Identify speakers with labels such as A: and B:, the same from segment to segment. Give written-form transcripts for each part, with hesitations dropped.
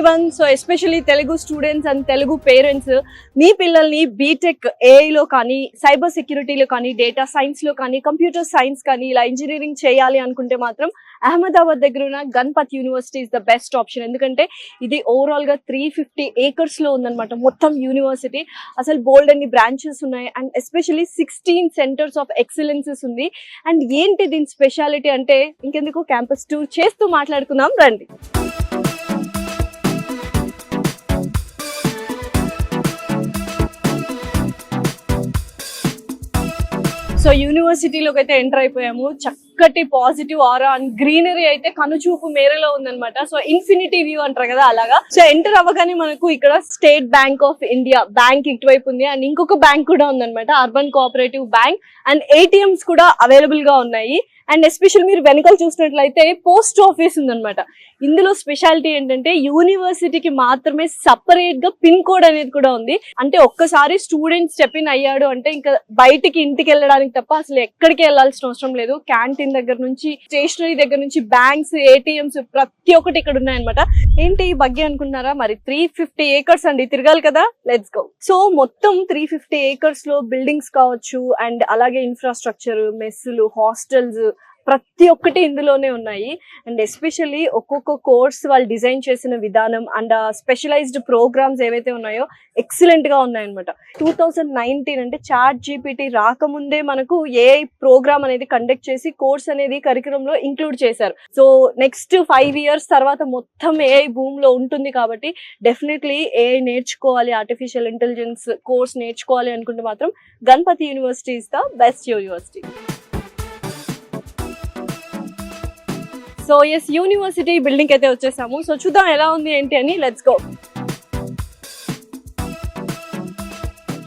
A: Everyone. So especially Telugu students and Telugu parents మీ పిల్లల్ని B Tech ఏఐలో కానీ, సైబర్ సెక్యూరిటీలో కానీ, డేటా సైన్స్లో కానీ, కంప్యూటర్ సైన్స్ కానీ ఇలా ఇంజనీరింగ్ చేయాలి అనుకుంటే మాత్రం అహ్మదాబాద్ దగ్గర ఉన్న Ganpat university is the best option. ఎందుకంటే ఇది ఓవరాల్గా 350 acres ఉందన్నమాట మొత్తం యూనివర్సిటీ. అసలు బోల్డ్ అన్ని బ్రాంచెస్ ఉన్నాయి and especially 16 centres of excellences ఉంది. అండ్ ఏంటి దీని స్పెషాలిటీ అంటే ఇంకెందుకు క్యాంపస్ టూర్ చేస్తూ మాట్లాడుకుందాం రండి. సో యూనివర్సిటీలోకి అయితే ఎంటర్ అయిపోయాము. చక్కటి పాజిటివ్ ఆరా అండ్ గ్రీనరీ అయితే కనుచూపు మేరలో ఉందన్నమాట. సో ఇన్ఫినిటీ వ్యూ అంటారు కదా అలాగా. సో ఎంటర్ అవ్వగానే మనకు ఇక్కడ state bank of India bank ఇటువైపు ఉంది అండ్ ఇంకొక బ్యాంక్ కూడా ఉందన్నమాట, urban cooperative bank. And ATMs కూడా అవైలబుల్ గా ఉన్నాయి. అండ్ ఎస్పెషల్ మీరు వెనకాల చూసినట్లయితే పోస్ట్ ఆఫీస్ ఉందన్నమాట. ఇందులో స్పెషాలిటీ ఏంటంటే యూనివర్సిటీకి మాత్రమే సపరేట్ గా పిన్ కోడ్ అనేది కూడా ఉంది. అంటే ఒక్కసారి స్టూడెంట్ స్టెప్ ఇన్ అయ్యాడు అంటే ఇంకా బయటికి ఇంటికి వెళ్ళడానికి తప్ప అసలు ఎక్కడికి వెళ్ళాల్సిన అవసరం లేదు. క్యాంటీన్ దగ్గర నుంచి, స్టేషనరీ దగ్గర నుంచి, బ్యాంక్స్, ATMs ప్రతి ఒక్కటి ఇక్కడ ఉన్నాయన్నమాట. ఏంటి బగ్గి అనుకుంటున్నారా? మరి 350 acres అండి, తిరగాలి కదా, లెట్స్ గో. సో మొత్తం 350 acres లో బిల్డింగ్స్ కావచ్చు అండ్ అలాగే ఇన్ఫ్రాస్ట్రక్చర్, మెస్సులు, హాస్టల్స్ ప్రతి ఒక్కటి ఇందులోనే ఉన్నాయి. అండ్ ఎస్పెషల్లీ ఒక్కొక్క కోర్స్ వాళ్ళు డిజైన్ చేసిన విధానం అండ్ స్పెషలైజ్డ్ ప్రోగ్రామ్స్ ఏవైతే ఉన్నాయో ఎక్సలెంట్ గా ఉన్నాయన్నమాట. 2019 అంటే ChatGPT రాకముందే మనకు AI ప్రోగ్రామ్ అనేది కండక్ట్ చేసి కోర్స్ అనేది కరికులం లో ఇంక్లూడ్ చేశారు. సో నెక్స్ట్ 5 years తర్వాత మొత్తం AI భూమ్ లో ఉంటుంది కాబట్టి డెఫినెట్లీ AI నేర్చుకోవాలి, ఆర్టిఫిషియల్ ఇంటెలిజెన్స్ కోర్స్ నేర్చుకోవాలి అనుకుంటే మాత్రం Ganapathi university is the best university. So yes, university building అయితే వచ్చేసాము. సో చూద్దాం ఎలా ఉంది ఏంటి అని, లెట్స్ గో.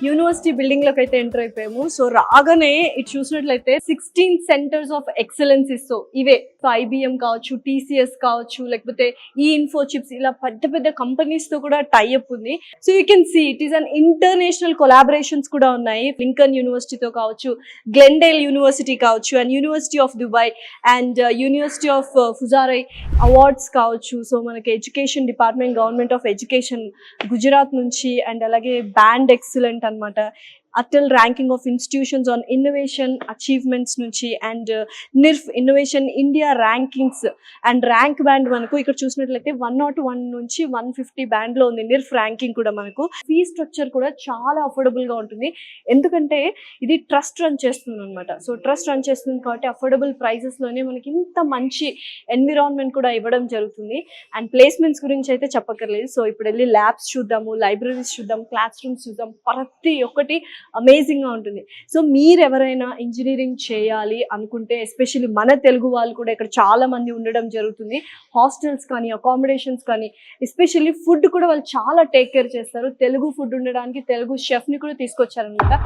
A: యూనివర్సిటీ బిల్డింగ్ లోకి అయితే ఎంటర్ అయిపోయాము. సో రాగానే ఇటు చూసినట్లయితే 16 సెంటర్స్ ఆఫ్ ఎక్సలెన్సెస్. సో ఇవే IBM కావచ్చు, TCS కావచ్చు, లేకపోతే ఇన్ఫో చిప్స్, ఇలా పెద్ద పెద్ద కంపెనీస్ తో కూడా టైఅప్ ఉంది. So you can see it is an international collaborations కూడా ఉన్నాయి. లింకన్ యూనివర్సిటీతో కావచ్చు, గ్లెండేల్ యూనివర్సిటీ కావచ్చు, and university of Dubai and university of Fujairah awards కావచ్చు. సో మనకి education department, government of education Gujarat నుంచి, అండ్ అలాగే బ్యాండ్ ఎక్సలెంట్ అన్నమాట, Atal ranking of institutions on innovation achievements నుంచి, and NIRF innovation India rankings and rank band మనకు ఇక్కడ చూసినట్లయితే 101 నుంచి 150 బ్యాండ్ లో ఉంది. NIRF ర్యాంకింగ్ కూడా మనకు. ఫీ స్ట్రక్చర్ కూడా చాలా అఫోర్డబుల్ గా ఉంటుంది, ఎందుకంటే ఇది ట్రస్ట్ రన్ చేస్తుంది అనమాట. సో ట్రస్ట్ రన్ చేస్తుంది కాబట్టి అఫోర్డబుల్ ప్రైసెస్ లోనే మనకి ఇంత మంచి ఎన్విరాన్మెంట్ కూడా ఇవ్వడం జరుగుతుంది. అండ్ ప్లేస్మెంట్స్ గురించి అయితే చెప్పక్కర్లేదు. సో ఇప్పుడు వెళ్ళి ల్యాబ్స్ చూద్దాము, లైబ్రరీస్ చూద్దాం, క్లాస్ రూమ్స్ చూద్దాం, ప్రతి ఒక్కటి అమేజింగ్ గా ఉంటుంది. సో మీరు ఎవరైనా ఇంజనీరింగ్ చేయాలి అనుకుంటే, ఎస్పెషల్లీ మన తెలుగు వాళ్ళు కూడా ఇక్కడ చాలా మంది ఉండడం జరుగుతుంది. హాస్టల్స్ కానీ, అకామిడేషన్స్ కానీ, ఎస్పెషల్లీ ఫుడ్ కూడా వాళ్ళు చాలా టేక్ కేర్ చేస్తారు. తెలుగు ఫుడ్ ఉండడానికి తెలుగు షెఫ్ ని కూడా తీసుకొచ్చారనమాట.